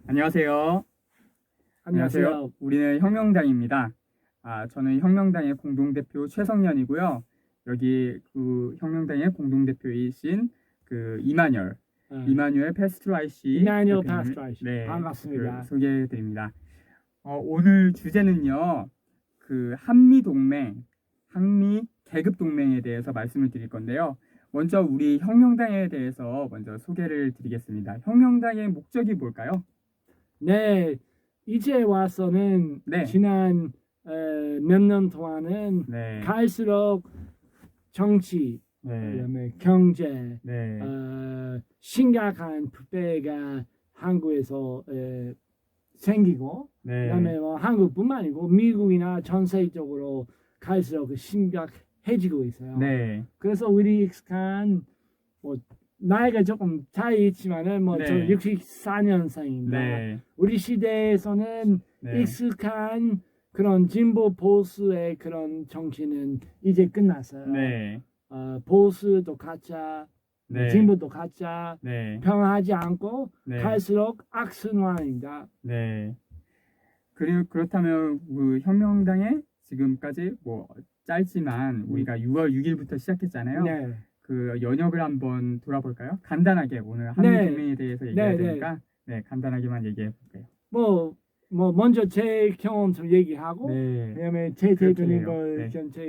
안녕하세요. 안녕하세요. 우리는 혁명당입니다. 저는 혁명당의 공동대표 최성년이고요. 여기 그 혁명당의 공동대표이신 그 이마뉴엘 페스트라이 씨 이마뉴엘 대표님을, 페스트라이 씨. 네, 반갑습니다. 소개해드립니다. 오늘 주제는요, 그 한미 계급 동맹에 대해서 말씀을 드릴 건데요. 먼저 우리 혁명당에 대해서 먼저 소개를 드리겠습니다. 혁명당의 목적이 뭘까요? 네, 이제 와서는 네. 지난 몇 년 동안은 네. 갈수록 정치, 네. 그다음에 경제, 네. 심각한 부패가 한국에서 생기고, 네. 그다음에 뭐 한국뿐만 아니고 미국이나 전 세계적으로 갈수록 심각해지고 있어요. 네. 그래서 우리 익숙한 뭐 나이가 조금 차이 있지만은 뭐 저 네. 64년생입니다. 네. 우리 시대에서는 네. 익숙한 그런 진보 보수의 그런 정치는 이제 끝났어요. 네. 보수도 가짜, 네. 진보도 가짜, 네. 평하지 않고 네. 갈수록 악순환입니다. 네. 그렇다면 그 혁명당에 지금까지 뭐 짧지만 우리가 6월 6일부터 시작했잖아요. 네. 그 연역을 한번 돌아볼까요? 간단하게 오늘 한미 네. 동맹에 대해서 얘기해야 네, 되니까 간단하게만 얘기해 볼게요. 뭐 먼저 제 경험 좀 얘기하고, 네. 그다음에 제 그렇게 대표님 해요.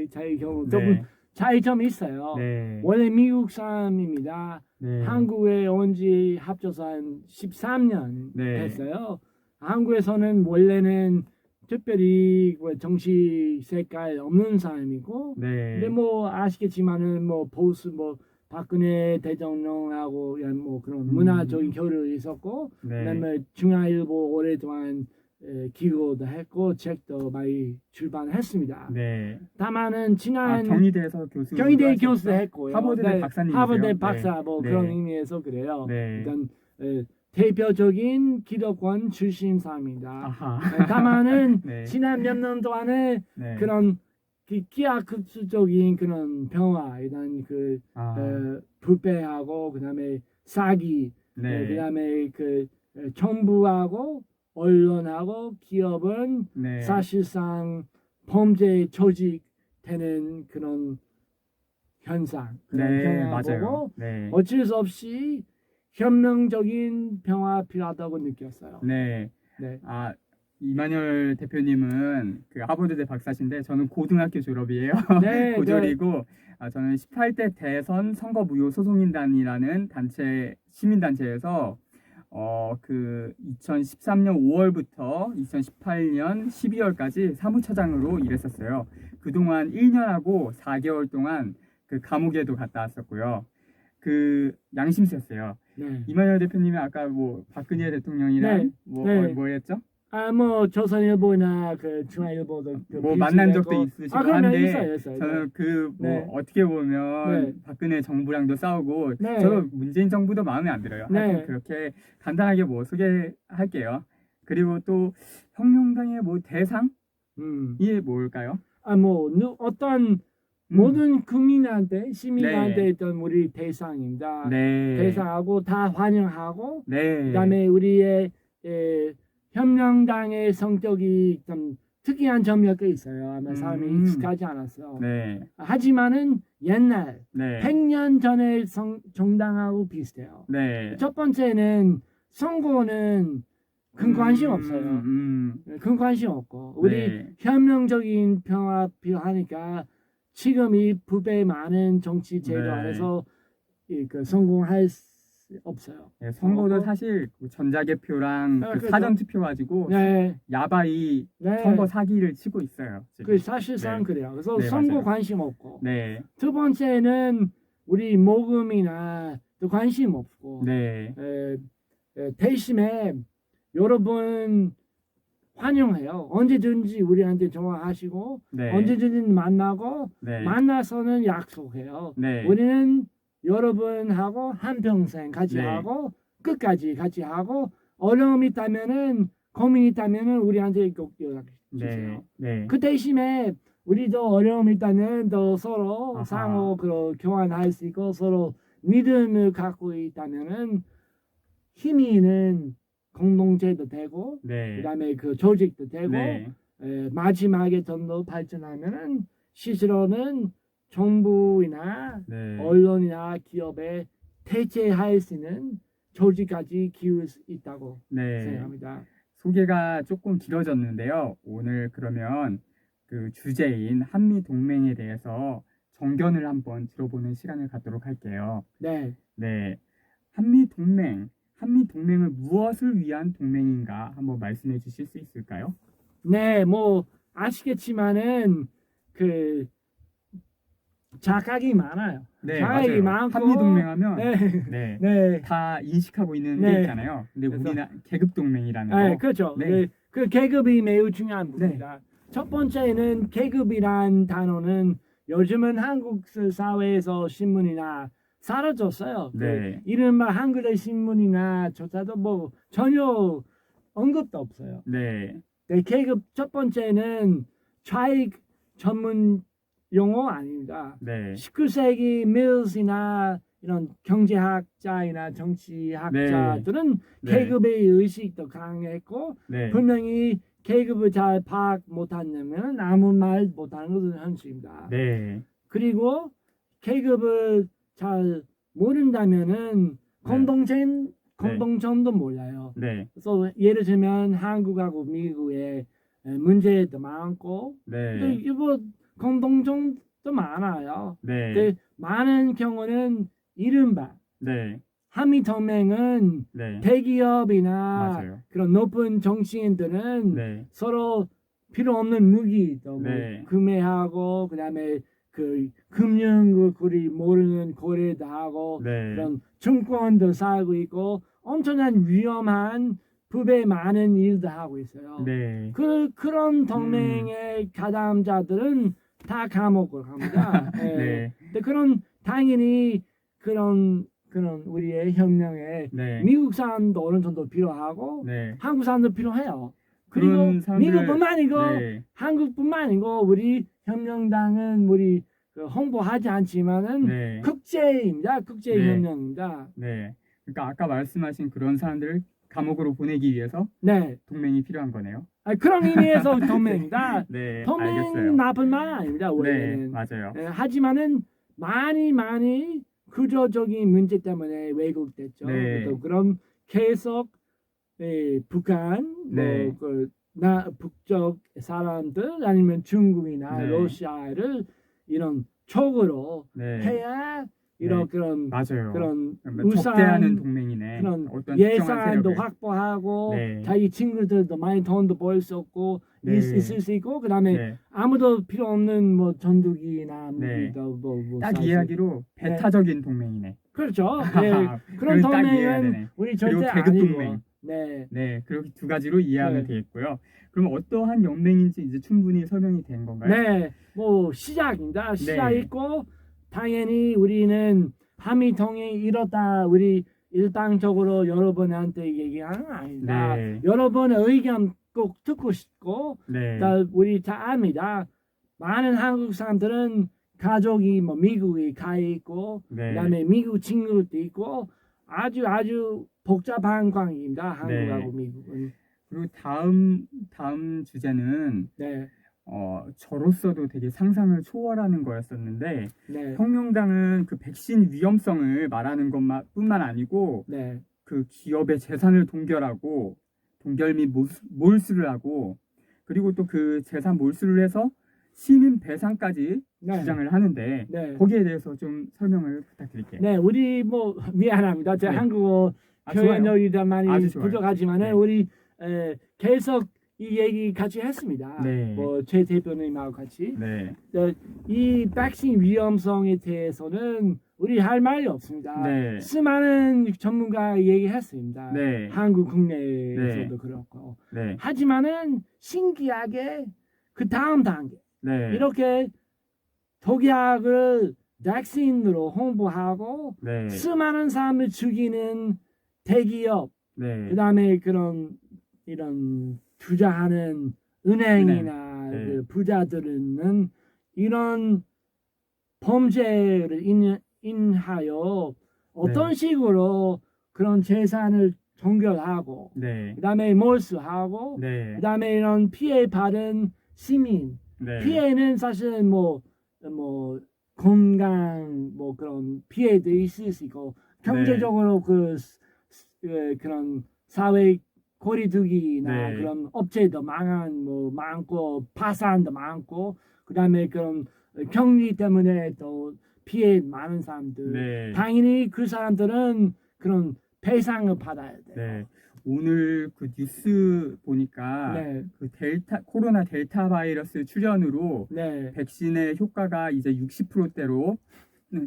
제 경험 네. 조금 차이점이 있어요. 네. 원래 미국 사람입니다. 네. 한국에 온 지 합쳐서 한 13년 네. 됐어요. 한국에서는 원래는 특별히 정치 색깔 없는 사람이고, 네. 근데 뭐 아시겠지만은 뭐 보수 뭐 박근혜 대통령하고 뭐 그런 문화적인 교류가 있었고, 네. 그다음에 중앙일보 오랫동안 기고도 했고 책도 많이 출판했습니다. 네. 다만은 지난 경희대에서 경희대 교수도 했고요. 하버드대 박사님이세요? 하버드 박사 뭐 네. 그런 의미에서 그래요. 네. 일단 대표적인 기독권 출신 사람입니다. 아하. 다만은 네. 지난 몇 년 동안에 네. 그런 기하급수적인 그런 평화, 이런 그 부패하고 그다음에 사기, 네. 그다음에 그 정부하고 언론하고 기업은 네. 사실상 범죄 조직되는 그런 현상, 그런 네, 경향 맞아요. 보고 네. 어쩔 수 없이 혁명적인 평화 필요하다고 느꼈어요. 네. 네. 이만열 대표님은 그 하버드대 박사신데 저는 고등학교 졸업이에요. 네, 고졸이고 저는 18대 대선 선거 무효 소송인단이라는 단체 시민단체에서 그 2013년 5월부터 2018년 12월까지 사무처장으로 일했었어요. 그동안 1년하고 4개월 동안 그 감옥에도 갔다 왔었고요. 그 양심세였어요. 네. 이만열 대표님이 아까 뭐 박근혜 대통령이랑 네. 뭐였죠? 뭐 조선일보나 그 중앙일보도 뭐 만난 적도 있으시고 한데 있어요. 저는 그 뭐 네. 어떻게 보면 네. 박근혜 정부랑도 싸우고 네. 저도 문재인 정부도 마음에 안 들어요. 네. 하여튼 그렇게 간단하게 뭐 소개할게요. 그리고 또 혁명당의 뭐 대상이 뭘까요? 뭐 어떤 모든 국민한테 시민한테 네. 있던 우리 대상입니다. 네. 대상하고 다 환영하고, 네. 그다음에 우리의 혁명당의 성격이 좀 특이한 점이 꽤 있어요. 아마 사람이 익숙하지 않았어요. 네. 하지만은 옛날 네. 100년 전의 정당하고 비슷해요. 네. 첫 번째는 선거는 큰 관심 없어요. 큰 관심 없고 우리 네. 혁명적인 평화 필요하니까 지금 이 부패 많은 정치 제도 네. 안에서 그 성공할 수 없어요. 네, 선거도 사실 그 전자개표랑 그 그렇죠. 사전투표 가지고 네. 야바이 네. 선거 사기를 치고 있어요. 지금. 그 사실상 네. 그래요. 그래서 네, 선거 맞아요. 관심 없고. 네. 두 번째는 우리 모금이나 또 관심 없고. 네. 대신에 여러분 환영해요. 언제든지 우리한테 전화하시고 네. 언제든지 만나고 네. 만나서는 약속해요. 네. 우리는 여러분하고 한평생 같이 네. 하고 끝까지 같이 하고 어려움이 있다면은 고민이 있다면은 우리한테 꼭 연락 주세요. 네. 네. 그 대신에 우리도 어려움이 있다면 또 서로 아하. 상호 교환할 수 있고 서로 믿음을 갖고 있다면은 힘이 있는 공동체도 되고 네. 그다음에 그 조직도 되고 네. 마지막에 좀 더 발전하면은 실제로는 정부이나 네. 언론이나 기업에 대체할 수 있는 조직까지 키울 수 있다고 네. 생각합니다. 소개가 조금 길어졌는데요. 오늘 그러면 그 주제인 한미 동맹에 대해서 정견을 한번 들어보는 시간을 갖도록 할게요. 네. 네. 한미 동맹은 무엇을 위한 동맹인가 한번 말씀해 주실 수 있을까요? 네, 뭐 아시겠지만은 그 자각이 많아요. 네, 자각이 맞아요. 많고 한미 동맹하면 네, 네, 네, 다 인식하고 있는 네. 게 있잖아요. 근데 그래서- 우리는 계급 동맹이라는 네, 거. 그렇죠. 네. 네, 그 계급이 매우 중요한 부분입니다. 첫 번째는 계급이란 단어는 요즘은 한국 사회에서 신문이나 사라졌어요. 네. 그 이른바 한글의 신문이나 조차도 뭐 전혀 언급도 없어요. 네. 네, 계급 첫 번째는 좌익 전문 용어 아닙니다. 네. 19세기 밀스나 이런 경제학자이나 정치학자들은 네. 계급의 의식도 강했고 네. 분명히 계급을 잘 파악 못하면 아무 말 못하는 것은 현실입니다. 네. 그리고 계급을 잘 모른다면은 공동체도 몰라요. 네. 그래서 예를 들면 한국하고 미국의 문제도 많고 네. 이거 공동점도 많아요. 네. 근데 많은 경우는 이른바 네. 한미 동맹은 네. 대기업이나 맞아요. 그런 높은 정치인들은 네. 서로 필요 없는 무기도 네. 뭐 구매하고 그다음에 그 금융 우리 모르는 거래도 하고 네. 그런 증권도 사고 있고 엄청난 위험한 부배 많은 일도 하고 있어요. 네. 그런 동맹의 가담자들은 다 감옥을 갑니다. 예. 네. 근데 그런 당연히 그런 우리의 혁명에 네. 미국 사람도 어느 정도 필요하고 네. 한국 사람도 필요해요. 그리고 그런 사람들을- 미국뿐만 아니고 네. 한국뿐만 아니고 우리 혁명당은 우리 그 홍보하지 않지만은 네. 국제입니다. 국제 네. 혁명입니다. 네. 그러니까 아까 말씀하신 그런 사람들을 감옥으로 보내기 위해서 네. 동맹이 필요한 거네요. 그런 의미에서 동맹이다. 네. 동맹 알겠어요. 나쁜 말 아닙니다. 네. 원래는. 맞아요. 하지만은 많이 구조적인 문제 때문에 왜곡됐죠. 네. 또 그런 계속 북한 네. 북쪽 사람들 아니면 중국이나 네. 러시아를 이런 촉으로 네. 해야 이런 네. 그런 맞아요. 그런 적대하는 동맹이네. 그런 어떤 특정한 예산도 세력을. 확보하고 네. 자기 친구들도 많이 돈도 벌 수 없고 네. 있을 수 있고 그다음에 네. 아무도 필요 없는 뭐 전투기나 네. 무기도 뭐 딱 쌀 수- 이야기로 배타적인 동맹이네. 그렇죠. 네. 그런 그건 딱 이해해야 동맹은 되네. 우리 그리고 절대 계급 아니고. 동맹. 네. 네, 그렇게 두 가지로 이해하면 네. 되겠고요. 그럼 어떠한 연맹인지 이제 충분히 설명이 된 건가요? 네. 뭐 시작입니다. 네. 시작이고 당연히 우리는 한미 동맹이 이렇다 우리 일방적으로 여러분한테 얘기하는 건 아닙니다. 네. 여러분의 의견 꼭 듣고 싶고 네. 우리 다 압니다. 많은 한국 사람들은 가족이 뭐 미국에 가 있고 네. 그다음에 미국 친구도 있고 아주 복잡한 관계입니다. 한국하고 네. 미국은. 그리고 다음 주제는 네, 저로서도 되게 상상을 초월하는 거였었는데 네, 혁명당은 그 백신 위험성을 말하는 것뿐만 아니고 네, 그 기업의 재산을 동결 및 몰수를 하고 그리고 또 그 재산 몰수를 해서 시민 배상까지 네, 주장을 하는데 네. 거기에 대해서 좀 설명을 부탁드릴게요. 네, 우리 뭐 미안합니다. 제 네. 한국어 좋아요. 표현력이 좀 많이 아주 좋아요. 부족하지만은 네. 우리 계속 이 얘기 같이 했습니다. 네. 뭐 최 대표님하고 같이. 네. 이 백신 위험성에 대해서는 우리 할 말이 없습니다. 네. 수많은 전문가 얘기했습니다. 네. 한국 국내에서도 네. 그렇고. 네. 하지만은 신기하게 그 다음 단계 네. 이렇게 독약을 백신으로 홍보하고 네. 수많은 사람을 죽이는 대기업 네. 그다음에 이런 투자하는 은행이나 네. 그 부자들은 이런 범죄를 인하여 어떤 네. 식으로 그런 재산을 종결하고 네. 그다음에 몰수하고 네. 그다음에 이런 피해 받은 시민 네. 피해는 사실 뭐 건강 뭐 그런 피해도 있을 수 있고 경제적으로 그런 사회 거리두기나 네. 그런 업체도 많고 파산도 많고 그다음에 그런 격리 때문에 또 피해 많은 사람들 네. 당연히 그 사람들은 그런 배상을 받아야 돼요. 네. 오늘 그 뉴스 보니까 네. 그 코로나 델타 바이러스 출현으로 네. 백신의 효과가 이제 60%대로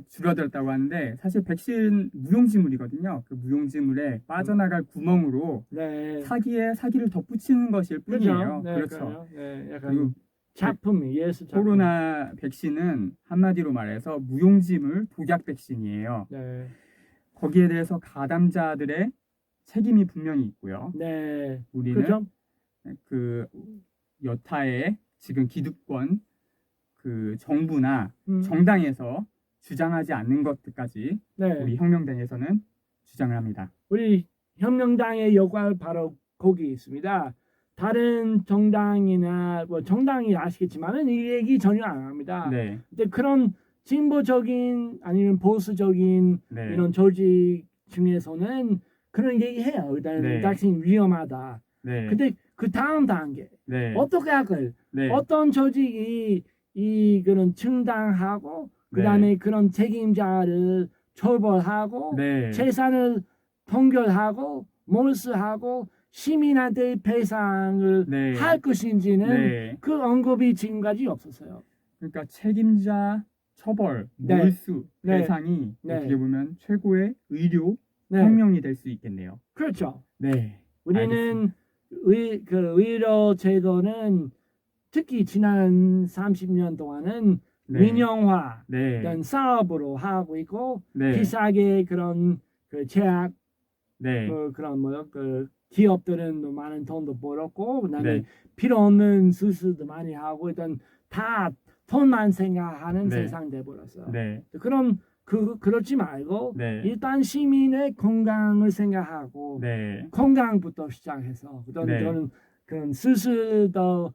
줄어들었다고 하는데 사실 백신 무용지물이거든요. 그 무용지물에 빠져나갈 구멍으로 네. 사기를 덧붙이는 것일 뿐이에요. 네, 그렇죠. 네, 그리고 약간 작품이 예술 작품. 코로나 백신은 한마디로 말해서 무용지물 독약 백신이에요. 네. 거기에 대해서 가담자들의 책임이 분명히 있고요. 네. 우리는 그죠? 그 여타의 지금 기득권 그 정부나 정당에서 주장하지 않는 것들까지 네. 우리 혁명당에서는 주장을 합니다. 우리 혁명당의 역할 바로 거기 있습니다. 다른 정당이나 뭐 정당이 아시겠지만은 이 얘기 전혀 안 합니다. 네, 근데 그런 진보적인 아니면 보수적인 네, 이런 조직 중에서는 그런 얘기해요. 일단 네. 백신 위험하다. 네, 근데 그 다음 단계 네, 어떻게 할까요? 네, 어떤 조직이 이 그런 충당하고 그다음에 그런 책임자를 처벌하고 네, 재산을 동결하고 몰수하고 시민한테 배상을 네. 할 것인지는 네. 그 언급이 지금까지 없었어요. 그러니까 책임자 처벌, 네. 몰수, 네. 배상이 네. 어떻게 보면 최고의 의료 네. 혁명이 될 수 있겠네요. 그렇죠. 네, 우리는 의료 제도는 특히 지난 30년 동안은 네. 민영화 네, 이런 사업으로 하고 있고 네, 비싸게 그런 그 제약 네, 그런 그 기업들은 많은 돈도 벌었고 그다음에 네. 필요 없는 수술도 많이 하고 일단 다 돈만 생각하는 네. 세상 돼 버렸어요. 네, 그런 그렇지 말고 네. 일단 시민의 건강을 생각하고 네, 건강부터 시작해서 네. 저는 그런 수술도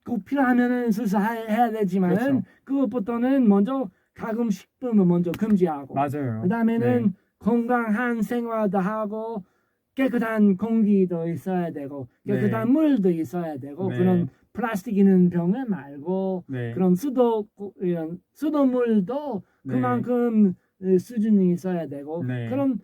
꼭 필요하면은 수술해야 되지만은 그렇죠. 그것부터는 먼저 가금 식품을 먼저 금지하고 맞아요. 그다음에는 네. 건강한 생활도 하고 깨끗한 공기도 있어야 되고 깨끗한 물도 있어야 되고 네. 그런 플라스틱 있는 병을 말고 네. 그런 이런 수돗물도 네. 그만큼 수준이 있어야 되고 네. 그런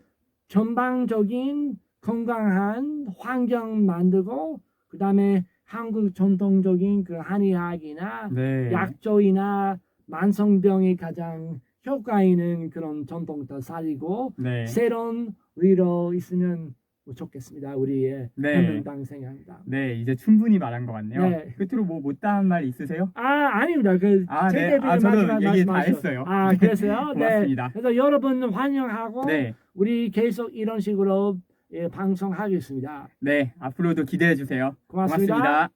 전방적인 건강한 환경 만들고 그다음에 한국 전통적인 그 한의학이나 네. 약조이나 만성병에 가장 효과 있는 그런 전통도 살리고 네. 새로운 의료 있으면 좋겠습니다. 우리의 네. 혁명당 생각입니다. 네, 이제 충분히 말한 것 같네요. 네. 끝으로 뭐 못다한 말 있으세요? 아닙니다. 그 네. 저도 얘기 다 했어요. 그랬어요? 고맙습니다. 네. 그래서 여러분 환영하고 네. 우리 계속 이런 식으로 방송하겠습니다. 네, 앞으로도 기대해 주세요. 고맙습니다. 고맙습니다.